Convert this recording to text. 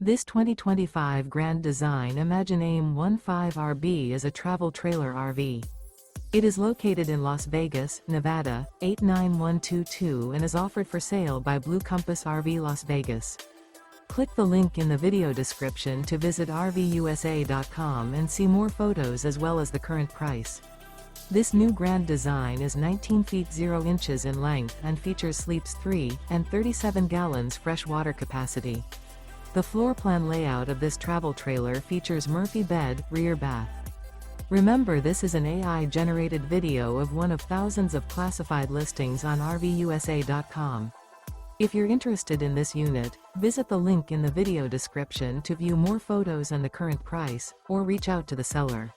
This 2025 Grand Design Imagine AIM-15RB is a travel trailer RV. It is located in Las Vegas, Nevada, 89122 and is offered for sale by Blue Compass RV Las Vegas. Click the link in the video description to visit RVUSA.com and see more photos as well as the current price. This new Grand Design is 19 feet 0 inches in length and features sleeps 3 and 37 gallons fresh water capacity. The floor plan layout of this travel trailer features Murphy bed, rear bath. Remember, this is an AI-generated video of one of thousands of classified listings on RVUSA.com. If you're interested in this unit, visit the link in the video description to view more photos and the current price, or reach out to the seller.